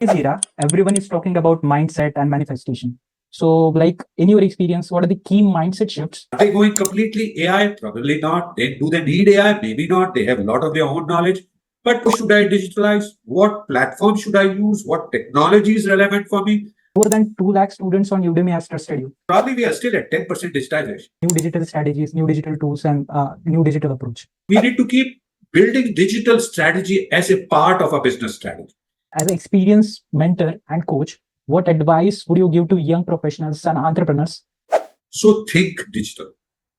This era, everyone is talking about mindset and manifestation. So, like in your experience, what are the key mindset shifts? Are they going completely AI? Probably not. Do they need AI? Maybe not. They have a lot of their own knowledge. But should I digitalize? What platform should I use? What technology is relevant for me? More than 2 lakh students on Udemy has trusted you. Probably we are still at 10% digitization. New digital strategies, new digital tools, and new digital approach. We need to keep building digital strategy as a part of our business strategy. As an experienced mentor and coach, what advice would you give to young professionals and entrepreneurs? So think digital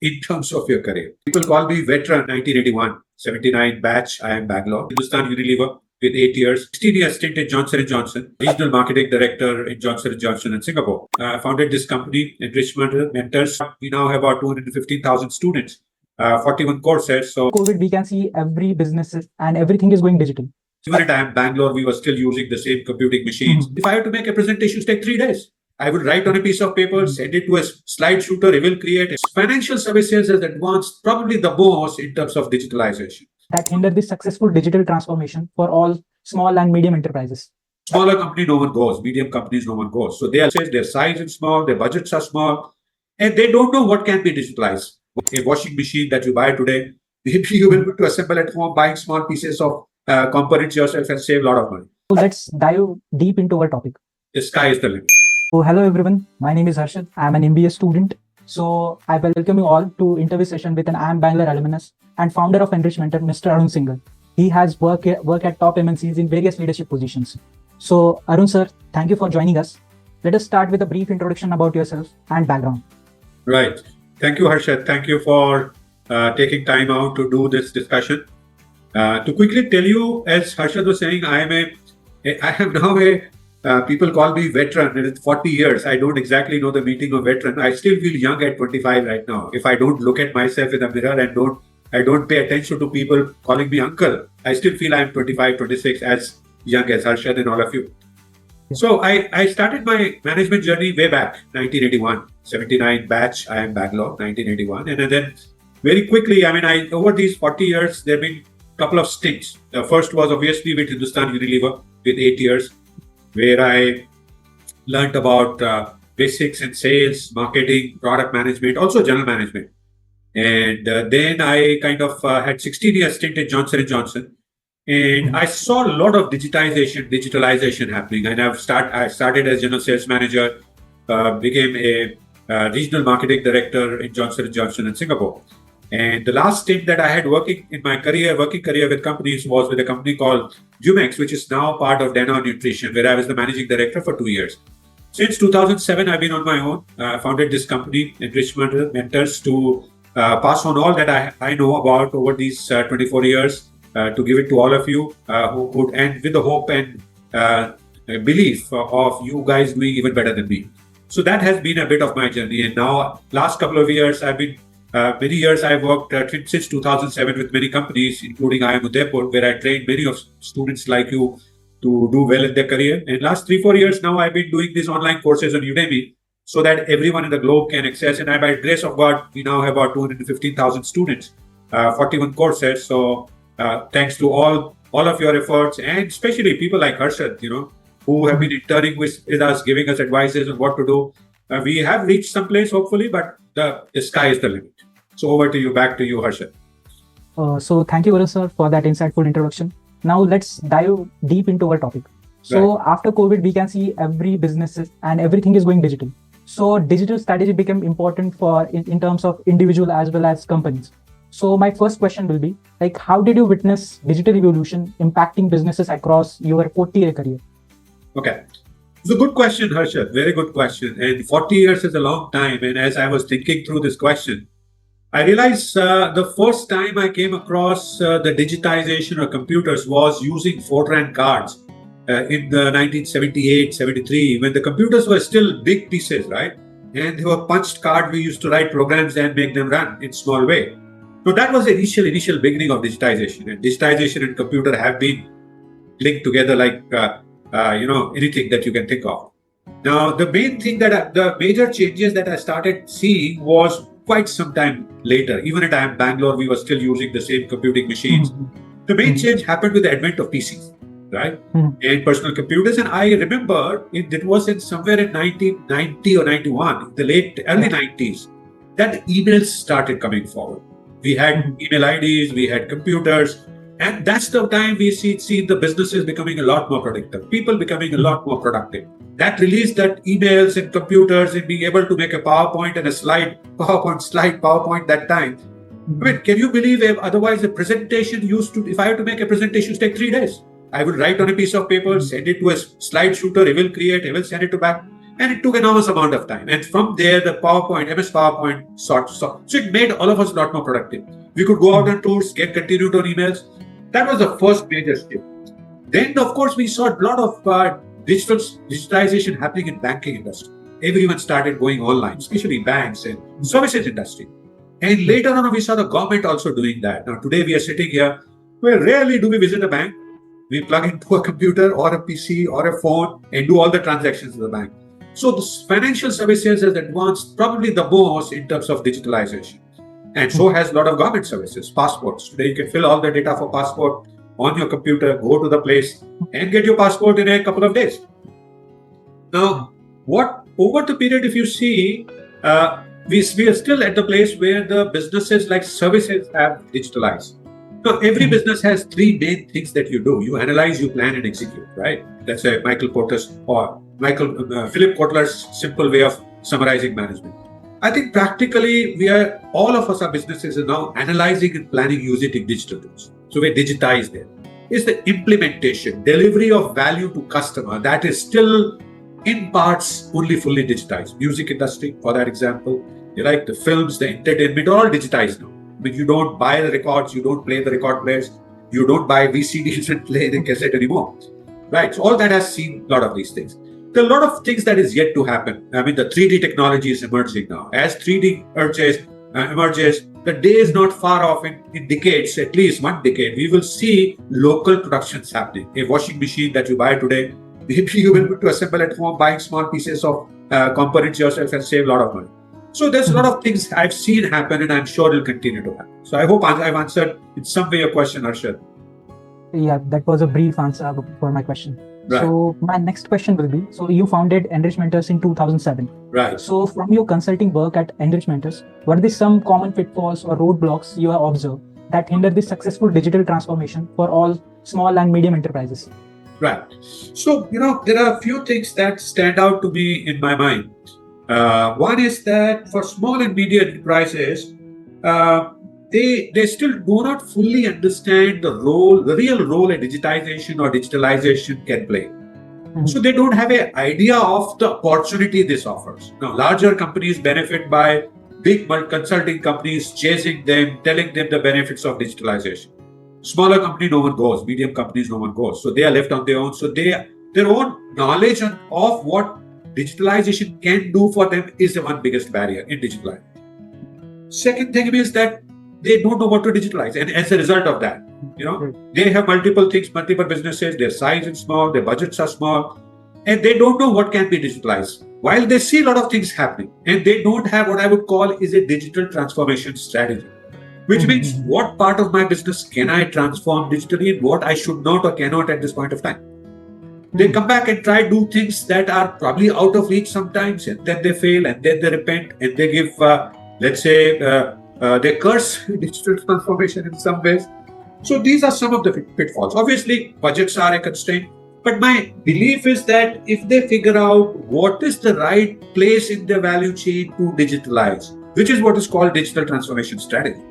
in terms of your career. People call me veteran 1981, 79 batch. I am Bangalore. Hindustan Unilever with 8 years, 16 years stint in Johnson & Johnson, regional marketing director in Johnson & Johnson in Singapore. I founded this company, Enrichmentors. We now have about 215,000 students, 41 courses. So COVID, we can see every business and everything is going digital. even at I am Bangalore, we were still using the same computing machines. If I have to make a presentation, it take 3 days. I would write on a piece of paper, send it to a slide shooter, it will create. Financial services has advanced probably the most in terms of digitalization. That hinder the successful digital transformation for all small and medium enterprises. Smaller company, no one goes. Medium companies, no one goes. So their size is small, their budgets are small, and they don't know what can be digitalized. A washing machine that you buy today, maybe you will be able to assemble at home, buying small pieces of components yourself and save a lot of money. So let's dive deep into our topic. The sky is the limit. So hello everyone, my name is Harshad. I'm an MBA student. So I welcome you all to interview session with an IIM Bangalore alumnus and founder of Enrichmentors, Mr. Arun Singhal. He has worked at top MNCs in various leadership positions. So Arun sir, thank you for joining us. Let us start with a brief introduction about yourself and background. Right. Thank you, Harshad. Thank you for taking time out to do this discussion. To quickly tell you, as Harshad was saying, I am now people call me veteran, and it's 40 years. I don't exactly know the meaning of veteran. I still feel young at 25 right now. If I don't look at myself in the mirror and I don't pay attention to people calling me uncle, I still feel I'm 25, 26, as young as Harshad and all of you. So I started my management journey way back, 1981, 79 batch. I am Bangalore, 1981. And then very quickly, over these 40 years, there have been a couple of stints. The first was obviously with Hindustan Unilever with 8 years, where I learned about basics in sales, marketing, product management, also general management. And then I kind of had 16 years stint in Johnson & Johnson. And I saw a lot of digitalization happening. And I started as general sales manager, became a regional marketing director in Johnson & Johnson in Singapore. And the last stint that I had working career with companies was with a company called Jumex, which is now part of Danone Nutrition, where I was the managing director for 2 years. Since 2007, I've been on my own. I founded this company, Enrichmentors, to pass on all that I know about over these 24 years, to give it to all of you who could, and with the hope and belief of you guys doing even better than me. So that has been a bit of my journey. And now, last couple of years, many years I've worked since 2007 with many companies, including IIM Udaipur, where I trained many of students like you to do well in their career. And last 3-4 years now, I've been doing these online courses on Udemy so that everyone in the globe can access. And by the grace of God, we now have about 215,000 students, 41 courses. So thanks to all of your efforts, and especially people like Harshad, who have been interning with us, giving us advices on what to do. We have reached some place, hopefully, but the sky is the limit. So back to you, Harshad. So thank you, Arun sir, for that insightful introduction. Now let's dive deep into our topic. So After COVID, we can see every business and everything is going digital. So digital strategy became important in terms of individual as well as companies. So my first question will be, how did you witness digital evolution impacting businesses across your 40-year career? Okay. It's a good question, Harshad. Very good question. And 40 years is a long time. And as I was thinking through this question, I realized the first time I came across the digitization of computers was using Fortran cards in the 1978, 73, when the computers were still big pieces, right? And they were punched cards. We used to write programs and make them run in small way. So that was the initial beginning of digitization. And digitization and computer have been linked together like anything that you can think of. Now, the major changes that I started seeing was quite some time later. Even at IIM Bangalore, we were still using the same computing machines. The main change happened with the advent of PCs. right? Mhm. And personal computers. And I remember it was in somewhere in 1990 or 91, the early 90s, that emails started coming forward. We had Mhm. email IDs, we had computers, and that's the time we see the businesses becoming a lot more productive, people becoming a lot more productive. That released that emails and computers and being able to make a PowerPoint and a PowerPoint that time. I mean, can you believe otherwise a presentation if I have to make a presentation, it take 3 days. I will write on a piece of paper, send it to a slide shooter, he will create, he will send it to back. And it took enormous amount of time. And from there, the MS PowerPoint so it made all of us a lot more productive. We could go out on tours, get continued on emails. That was the first major shift. Then, of course, we saw a lot of digitalization happening in banking industry. Everyone started going online, especially banks and services industry. And later on, we saw the government also doing that. Now, today we are sitting here, well, rarely do we visit a bank. We plug into a computer or a PC or a phone and do all the transactions in the bank. So the financial services has advanced probably the most in terms of digitalization. And so has a lot of government services, passports. Today you can fill all the data for passport on your computer, go to the place and get your passport in a couple of days. Now, what over the period, if you see, we are still at the place where the businesses like services have digitalized. Now, every business has three main things that you do. You analyze, you plan, and execute, right? That's a Philip Kotler's simple way of summarizing management. I think practically all of us, our businesses are now analyzing and planning using digital tools. So we're digitized there. It's the implementation, delivery of value to customer that is still in parts only fully digitized. Music industry, for that example, you like the films, the entertainment, all digitized now. I mean, you don't buy the records, you don't play the record players, you don't buy VCDs and play the cassette anymore, right? So all that has seen a lot of these things. There are a lot of things that is yet to happen. I mean, the 3D technology is emerging now. As 3D emerges, the day is not far off. In decades, at least 1 decade, we will see local productions happening. A washing machine that you buy today, maybe you will be able to assemble at home, buying small pieces of components yourself and save a lot of money. So there's a lot of things I've seen happen and I'm sure will continue to happen. So I hope I've answered in some way your question, Arshad. Yeah, that was a brief answer for my question. Right. So my next question will be, so you founded Enrichmentors in 2007. Right. So from your consulting work at Enrichmentors, what are some common pitfalls or roadblocks you have observed that hinder this successful digital transformation for all small and medium enterprises? Right. So, there are a few things that stand out to me in my mind. One is that for small and medium enterprises, they still do not fully understand the real role a digitization or digitalization can play. Mm-hmm. So they don't have an idea of the opportunity this offers. Now, larger companies benefit by big consulting companies chasing them, telling them the benefits of digitalization. Smaller company, no one goes. Medium companies, no one goes. So they are left on their own. So their own knowledge of what digitalization can do for them is the one biggest barrier in digitalization. Second thing is that they don't know what to digitalize. And as a result of that, they have multiple things, multiple businesses, their size is small, their budgets are small, and they don't know what can be digitalized. While they see a lot of things happening, and they don't have what I would call is a digital transformation strategy, which means what part of my business can I transform digitally and what I should not or cannot at this point of time. They come back and try to do things that are probably out of reach sometimes, and then they fail, and then they repent, and they give, they curse digital transformation in some ways. So these are some of the pitfalls. Obviously, budgets are a constraint, but my belief is that if they figure out what is the right place in their value chain to digitalize, which is what is called digital transformation strategy.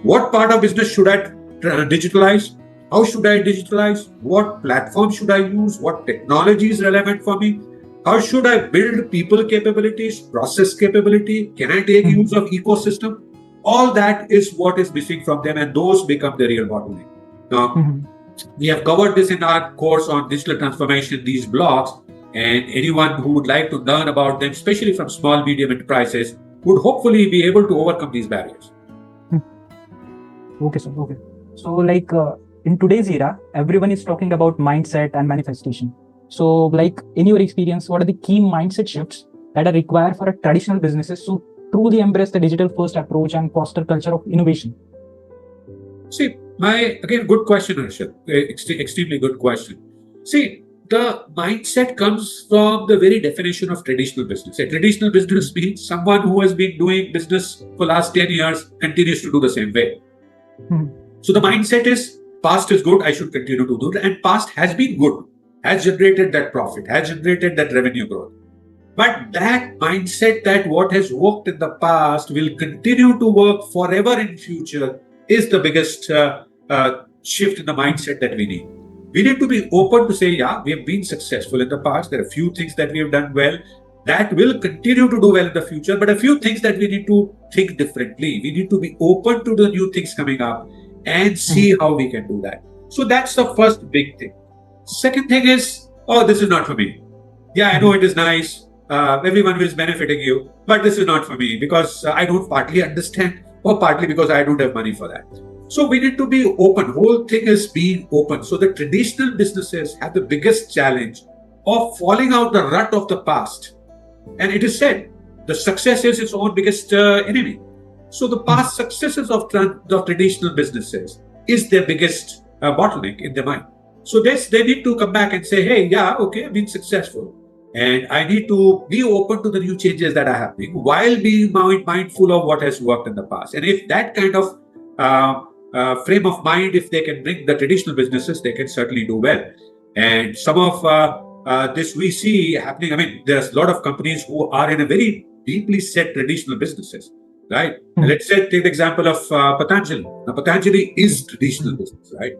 What part of business should I digitalize? How should I digitalize? What platform should I use? What technology is relevant for me? How should I build people capabilities, process capability? Can I take use of ecosystem? All that is what is missing from them, and those become the real bottleneck. Now, we have covered this in our course on digital transformation, these blocks, and anyone who would like to learn about them, especially from small, medium enterprises, would hopefully be able to overcome these barriers. Okay, sir. Okay. So, in today's era, everyone is talking about mindset and manifestation. So, in your experience, what are the key mindset shifts that are required for a traditional businesses to truly embrace the digital first approach and foster culture of innovation? See, good question, Arshad. Extremely good question. See, the mindset comes from the very definition of traditional business. A traditional business means someone who has been doing business for last 10 years continues to do the same way. Mhm. So the mindset is past is good, I should continue to do that. And past has been good, has generated that profit, has generated that revenue growth. But that mindset that what has worked in the past will continue to work forever in future is the biggest shift in the mindset that we need. We need to be open to say, yeah, we have been successful in the past. There are a few things that we have done well that will continue to do well in the future, but a few things that we need to think differently. We need to be open to the new things coming up and see how we can do that. So that's the first big thing. Second thing is, oh, this is not for me. Yeah, I know it is nice. Everyone is benefiting you, but this is not for me because I don't partly understand or partly because I don't have money for that. So we need to be open. Whole thing is being open. So the traditional businesses have the biggest challenge of falling out the rut of the past. And it is said, the success is its own biggest enemy. So the past successes of traditional businesses is their biggest bottleneck in their mind. So they need to come back and say, hey, yeah, okay, I've been successful. And I need to be open to the new changes that are happening while being mindful of what has worked in the past. And if that kind of frame of mind, if they can bring the traditional businesses, they can certainly do well. And some of this we see happening. I mean, there's a lot of companies who are in a very deeply set traditional businesses, right? Let's say, take the example of Patanjali. Now, Patanjali is traditional business, right?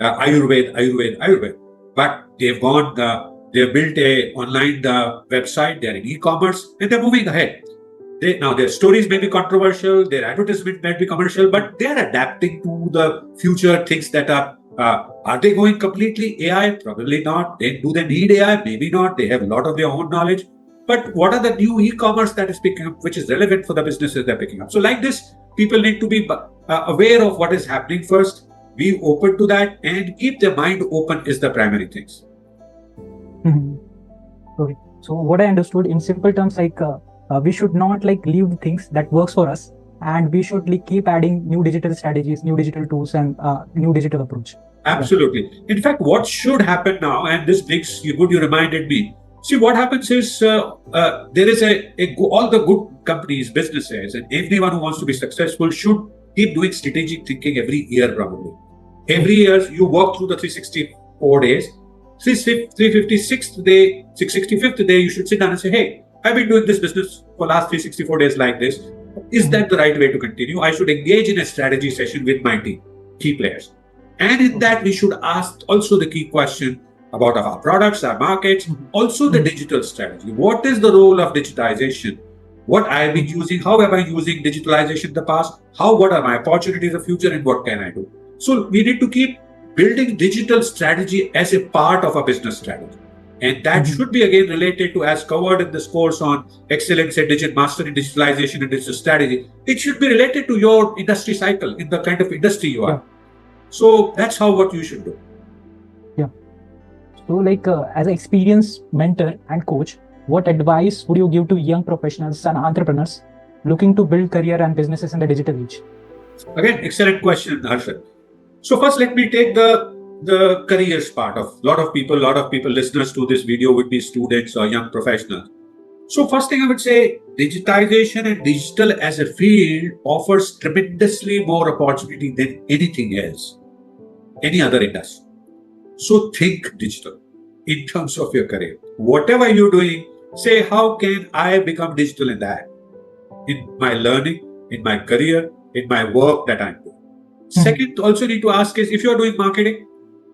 Ayurveda. But they've gone, they've built a online website, they're in e-commerce, and they're moving ahead. Now, their stories may be controversial, their advertisement may be commercial, but they're adapting to the future things that are they going completely AI? Probably not. Do they need AI? Maybe not. They have a lot of their own knowledge. But what are the new e-commerce that is picking up, which is relevant for the businesses they're picking up? So like this, people need to be aware of what is happening first, be open to that, and keep their mind open is the primary things. Okay. So what I understood in simple terms, like we should not like leave the things that works for us, and we should like keep adding new digital strategies, new digital tools, and new digital approach. Absolutely. In fact, what should happen now, and this brings you reminded me. See, what happens is there is all the good companies, businesses, and everyone who wants to be successful should keep doing strategic thinking every year, probably. Every year you work through the 364 days. 356th day, 665th day, you should sit down and say, hey, I've been doing this business for last 364 days like this. Is that the right way to continue? I should engage in a strategy session with my team, key players. And in that, we should ask also the key question about our products, our markets, also the digital strategy. What is the role of digitization? What I have been using, how am I using digitalization in the past? What are my opportunities in the future, and what can I do? So we need to keep building digital strategy as a part of a business strategy. And that should be again related to, as covered in this course on excellence at digital mastery, digitalization and digital strategy. It should be related to your industry cycle, in the kind of industry you are. So that's what you should do. Yeah. So like as an experienced mentor and coach, what advice would you give to young professionals and entrepreneurs looking to build career and businesses in the digital age? Again, excellent question, Harshad. So first, let me take the careers part of a lot of people listeners to this video would be students or young professionals. So first thing I would say, digitization and digital as a field offers tremendously more opportunity than anything else, any other industry. So think digital in terms of your career. Whatever you're doing, say, how can I become digital in that? In my learning, in my career, in my work that I'm doing. Second, also need to ask is, if you're doing marketing,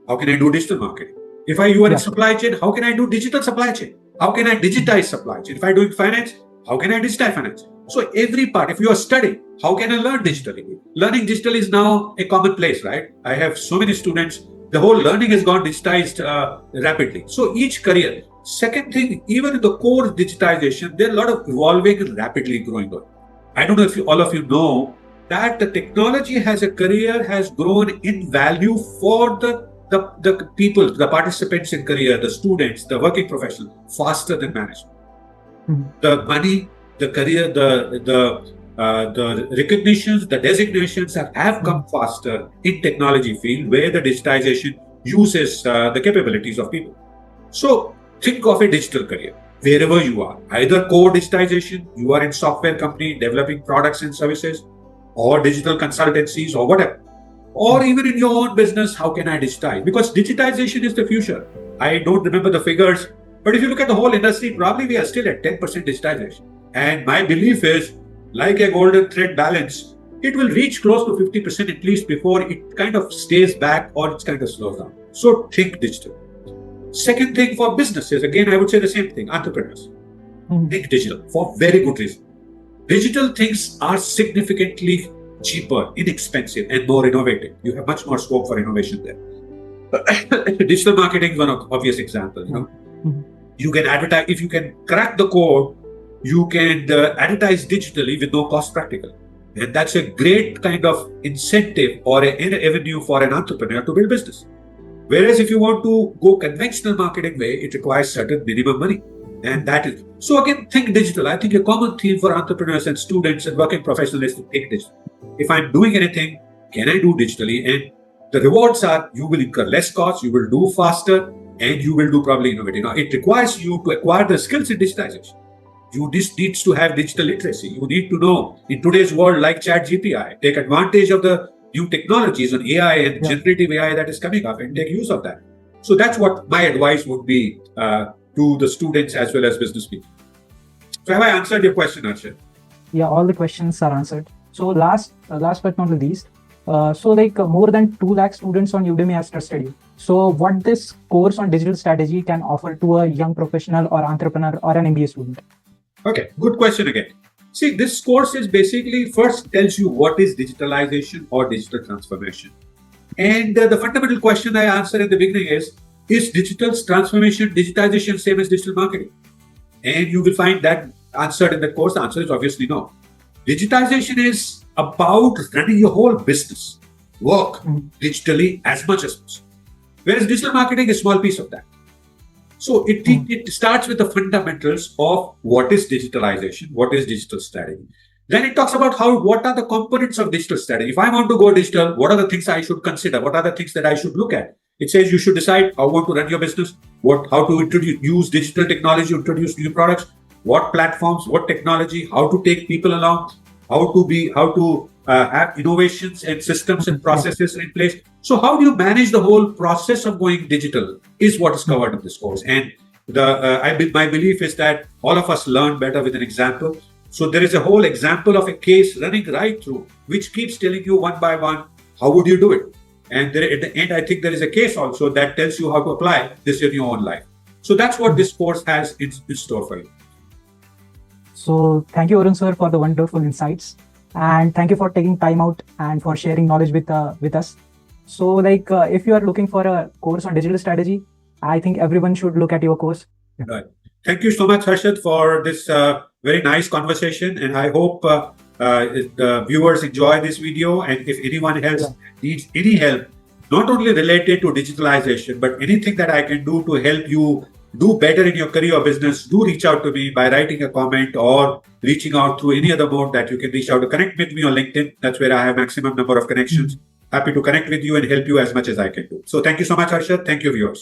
how can I do digital marketing? If you are in supply chain, how can I do digital supply chain? How can I digitize supply chain? If I'm doing finance, how can I digitize finance? So every part, if you are studying, how can I learn digitally? Learning digital is now a commonplace, right? I have so many students, the whole learning has gone digitized rapidly. So each career. Second thing, even in the core digitization, there are a lot of evolving and rapidly growing on. I don't know if all of you know that the technology has grown in value for the people, the participants in career, the students, the working professionals, faster than management. The money, the career, the recognitions, the designations have come faster in technology field where the digitization uses the capabilities of people. So think of a digital career wherever you are, either core digitization, you are in software company developing products and services, or digital consultancies or whatever, or even in your own business, how can I digitize? Because digitization is the future. I don't remember the figures, but if you look at the whole industry, probably we are still at 10% digitization. And my belief is, like a golden thread balance, it will reach close to 50% at least before it kind of stays back or it kind of slows down. So think digital. Second thing for businesses, again, I would say the same thing, entrepreneurs. Think digital for very good reason. Digital things are significantly cheaper, inexpensive, and more innovative. You have much more scope for innovation there. Digital marketing is one obvious example. You can advertise, if you can crack the code, you can advertise digitally with no cost practical. And that's a great kind of incentive or an avenue for an entrepreneur to build business. Whereas if you want to go conventional marketing way, it requires certain minimum money. And that is, so again, think digital. I think a common theme for entrepreneurs and students and working professionals is to think digital. If I'm doing anything, can I do digitally? And the rewards are you will incur less costs, you will do faster, and you will do probably innovative. Now, it requires you to acquire the skills in digitization. You just needs to have digital literacy. You need to know in today's world, like ChatGPT, take advantage of the new technologies on AI and generative AI that is coming up and take use of that. So that's what my advice would be to the students as well as business people. So have I answered your question, Arshad? Yeah, all the questions are answered. So last but not the least, more than 2 lakh students on Udemy has trusted you. So what this course on digital strategy can offer to a young professional or entrepreneur or an MBA student? Okay, good question again. See, this course is basically first tells you what is digitalization or digital transformation. And the fundamental question I answered at the beginning is digital transformation, digitization same as digital marketing? And you will find that answered in the course. The answer is obviously no. Digitization is about running your whole business, work digitally as much as possible. Whereas digital marketing is a small piece of that. So it starts with the fundamentals of what is digitalization, what is digital strategy. Then it talks about what are the components of digital strategy. If I want to go digital, what are the things I should consider? What are the things that I should look at? It says you should decide how you want to run your business, how to use digital technology, introduce new products, what platforms, what technology, how to take people along, how to have innovations and systems and processes in place. So how do you manage the whole process of going digital is what is covered in this course. And my belief is that all of us learn better with an example. So there is a whole example of a case running right through, which keeps telling you one by one, how would you do it? And at the end, I think there is a case also that tells you how to apply this in your own life. So that's what this course has in store for you. So thank you, Arun sir, for the wonderful insights. And thank you for taking time out and for sharing knowledge with us. So if you are looking for a course on digital strategy, I think everyone should look at your course. Right. Thank you so much, Harshad, for this very nice conversation. And I hope the viewers enjoy this video. And if anyone else needs any help, not only related to digitalization, but anything that I can do to help you do better in your career or business, do reach out to me by writing a comment or reaching out through any other mode that you can reach out to. Connect with me on LinkedIn. That's where I have maximum number of connections. Happy to connect with you and help you as much as I can do. So thank you so much, Harshad. Thank you, viewers.